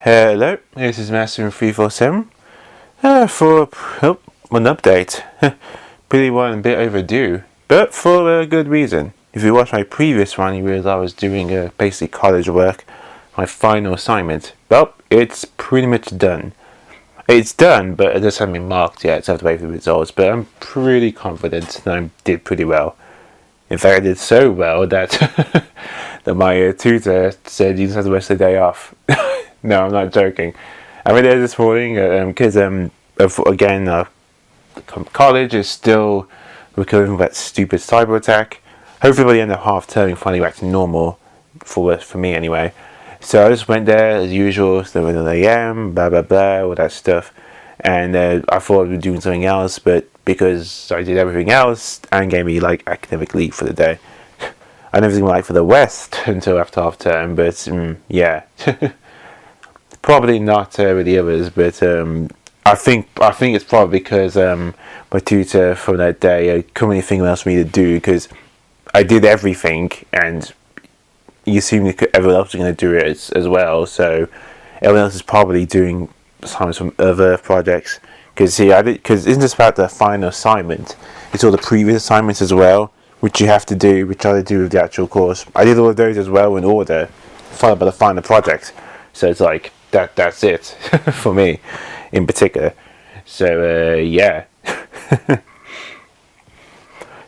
Hello, this is Master347 for an update. Pretty one a bit overdue, but for a good reason. If you watched my previous one, you realize I was doing basic college work, my final assignment. Well, it's pretty much done. It's done, but it just hasn't been marked yet, so I have to wait for the results. But I'm pretty confident that I did pretty well. In fact, I did so well that that my tutor said you just have the rest of the day off. No, I'm not joking. I went there this morning because college is still recovering from that stupid cyber attack. Hopefully by the end of half term, finally back to normal for me anyway. So I just went there as usual, so 11 a.m., blah blah blah, all that stuff. And I thought I'd be doing something else, but because I did everything else, and gave me like academic leave for the day. I never think like for the West until after half term, but yeah. Probably not with the others, but I think it's probably because my tutor from that day couldn't really think what else for me to do because I did everything, and you assume everyone else is going to do it as well. So everyone else is probably doing assignments from other projects. Because because it's just about the final assignment. It's all the previous assignments as well, which you have to do, which I do with the actual course. I did all of those as well in order, followed by the final project. So it's like that's it for me in particular. So yeah.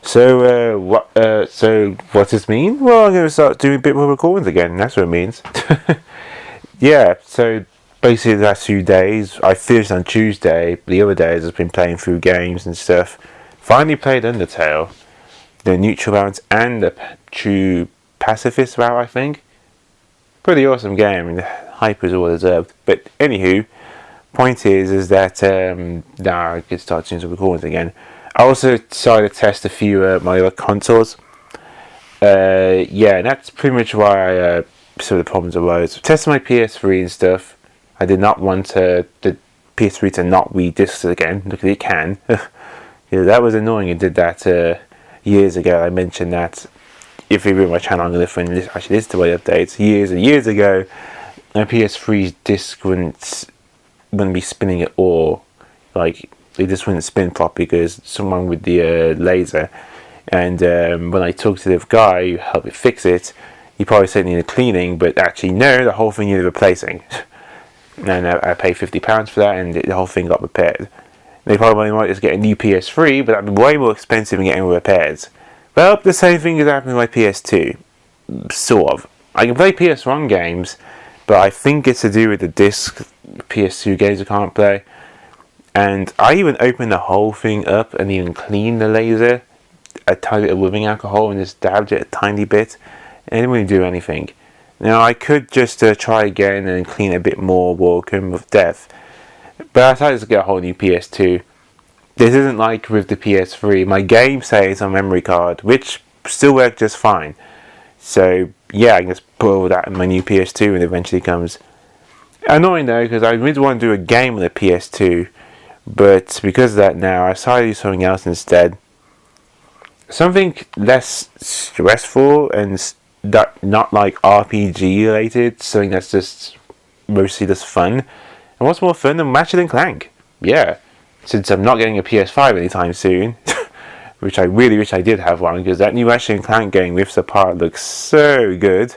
So what does this mean? Well, I'm going to start doing a bit more recordings again. That's what it means. Yeah, so basically the last few days, I finished on Tuesday. The other days I've been playing through games and stuff. Finally played Undertale, the neutral route and the true pacifist route, I think. Pretty awesome game, and the hype is all deserved. But anywho, point is that now I can start doing some recordings again. I also decided to test a few my other consoles. Yeah, and that's pretty much why some of the problems arose. Testing my PS3 and stuff. I did not want the PS3 to not read discs again. Look, it can. Yeah, that was annoying. It did that years ago. I mentioned that if you read my channel, I'm going to actually listen to my updates. Years and years ago, my PS3 disc wouldn't be spinning at all. Like, it just wouldn't spin properly because someone with the laser. And when I talked to the guy who helped me fix it, he probably said it needed cleaning, but actually no, the whole thing needed replacing. And I paid £50 for that, and the whole thing got repaired. They probably might just get a new PS3, but that'd be way more expensive than getting repairs. Well, the same thing is happening with my PS2. Sort of. I can play PS1 games, but I think it's to do with the disc PS2 games I can't play. And I even opened the whole thing up and even cleaned the laser, a tiny bit of rubbing alcohol, and just dabbed it a tiny bit. And it didn't really do anything. Now I could just try again and clean it a bit more, welcome with death. But I decided to get a whole new PS2. This isn't like with the PS3. My game saves on memory card, which still works just fine. So yeah, I can just put all that in my new PS2 when it eventually comes. Annoying though, because I really want to do a game on the PS2, but because of that now, I decided to do something else instead. Something less stressful and that not like RPG related, something that's just mostly just fun. And what's more fun than Ratchet and Clank? Yeah, since I'm not getting a PS5 anytime soon, which I really wish I did have one, because that new Ratchet and Clank game Rifts Apart looks so good.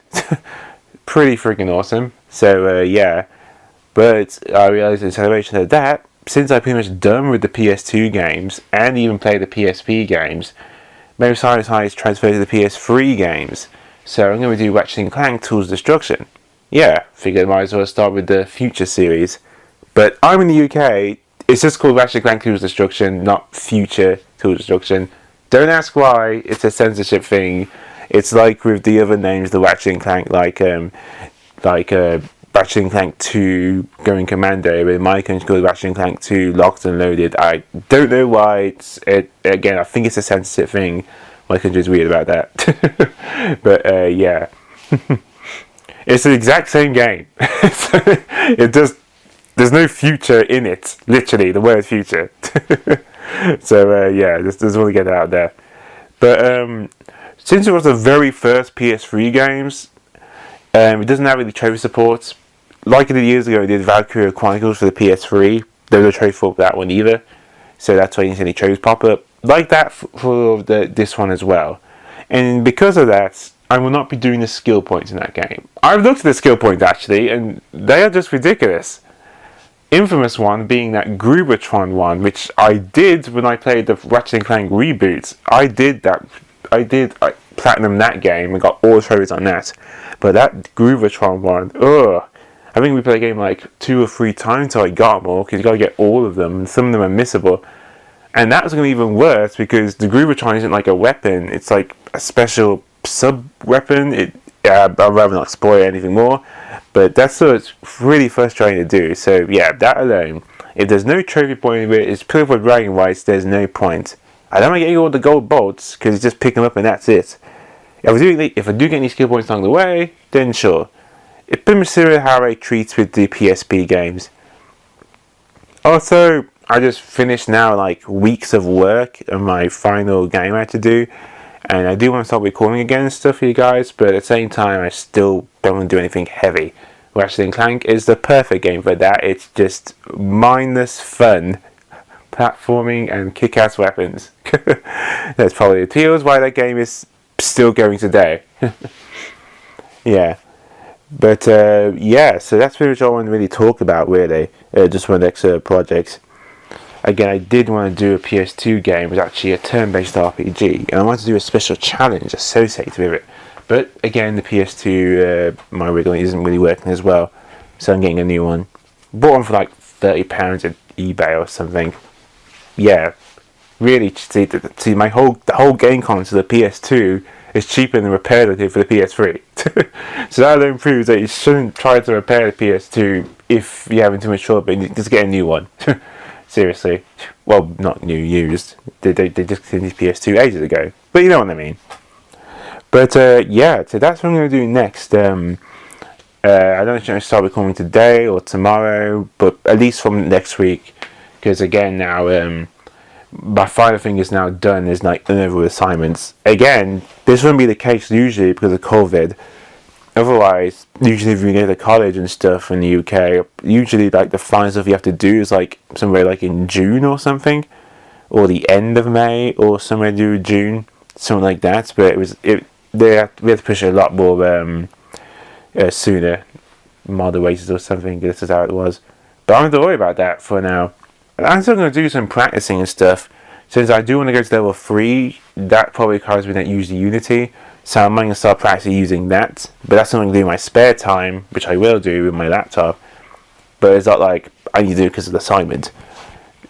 Pretty freaking awesome. So yeah, but I realized in celebration of that, since I'm pretty much done with the PS2 games and even play the PSP games, maybe decided to transfer to the PS3 games. So I'm going to do Ratchet and Clank Tools of Destruction. Yeah, figured I might as well start with the Future series. But I'm in the UK, it's just called Ratchet and Clank Tools of Destruction, not Future Tools of Destruction. Don't ask why, it's a censorship thing. It's like with the other names, the Ratchet and Clank, like Ratchet and Clank 2 Going Commando, but in my country called Ratchet and Clank 2 Locked and Loaded. I don't know why, again, I think it's a censorship thing. My country's weird about that. But yeah. It's the exact same game. There's no future in it. Literally, the word future. So yeah, just want to get that out there. But since it was the very first PS3 games, it doesn't have any trophy support. like I did years ago, I did Valkyria Chronicles for the PS3. There was no trophy for that one either, so that's why you didn't see any trophies pop up. Like that for this one as well. And because of that, I will not be doing the skill points in that game. I've looked at the skill points actually, and they are just ridiculous. Infamous one being that Grubertron one, which I did when I played the Ratchet and Clank reboots. I did platinum that game and got all the trophies on that. But that Grubertron one, ugh. I think we played the game like 2 or 3 times until I got them all, because you got to get all of them, and some of them are missable. And that was going to be even worse, because the Grubertron isn't like a weapon, it's like a special sub-weapon. I'd rather not spoil anything more, but that's what it's really frustrating to do. So yeah, that alone, if there's no trophy point where it's pure for bragging rights, there's no point. I don't want to get all the gold bolts, because you just pick them up and that's it. If I do get any skill points along the way, then sure. It's pretty much similar how I treat with the PSP games. Also, I just finished now like weeks of work on my final game I had to do, and I do want to start recording again and stuff for you guys, but at the same time I still don't want to do anything heavy. Ratchet and Clank is the perfect game for that. It's just mindless fun, platforming and kick-ass weapons. That's probably the appeals why that game is still going today. Yeah. But yeah, so that's pretty much all I want to really talk about, really. Just one extra project. Again, I did want to do a PS2 game. It was actually a turn-based RPG, and I wanted to do a special challenge associated with it. But again, the PS2, my wiggle isn't really working as well, so I'm getting a new one. Bought one for like £30 at eBay or something. Yeah, really, see the whole game console, the PS2, is cheaper than the repair they did for the PS3. So that alone proves that you shouldn't try to repair the PS2 if you're having too much trouble, but just get a new one. Seriously. Well, not new, used. They discontinued PS2 ages ago. But you know what I mean. But yeah, so that's what I'm going to do next. I don't know if I'm going to start recording today or tomorrow, but at least from next week. Because again, now my final thing is now done. There's like over assignments. Again, this wouldn't be the case usually because of COVID. Otherwise, usually if you go to college and stuff in the UK, usually like the final stuff you have to do is like somewhere like in June or something, or the end of May or somewhere during June, something like that. But we had to push it a lot more sooner, model races or something. This is how it was. But I don't have to worry about that for now. I'm still going to do some practicing and stuff. Since I do want to go to level 3, that probably requires me to use the Unity. So I'm going to start practicing using that. But that's something to do in my spare time, which I will do with my laptop. But it's not like I need to do it because of the assignment.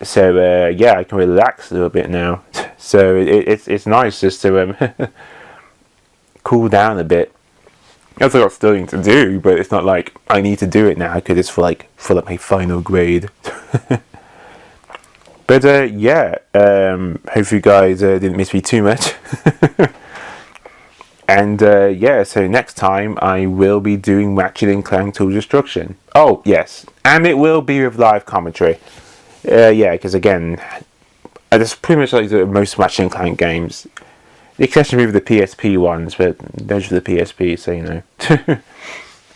So yeah, I can relax a little bit now. So it's nice just to cool down a bit. I've got studying to do, but it's not like I need to do it now because it's for my final grade. But yeah, hope you guys didn't miss me too much. And yeah, so next time I will be doing Ratchet and Clank Tool Destruction. Oh yes, and it will be with live commentary. Yeah, because again, I just pretty much like the most Ratchet and Clank games. The exception with the PSP ones, but those are the PSP, so you know.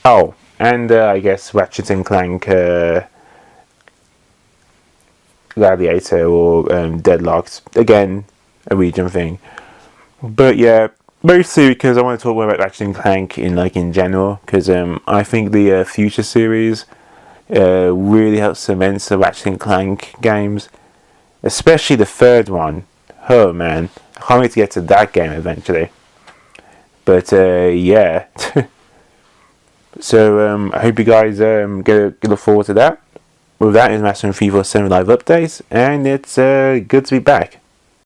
Oh, and I guess Ratchet and Clank Gladiator or Deadlocked. Again, a region thing. But yeah, mostly because I want to talk more about Ratchet and Clank in general, because I think the Future series really helps cement the Ratchet and Clank games, especially the third one. Oh man, I can't wait to get to that game eventually. But yeah, so I hope you guys look forward to that. With that, is Master 347 live updates, and it's good to be back.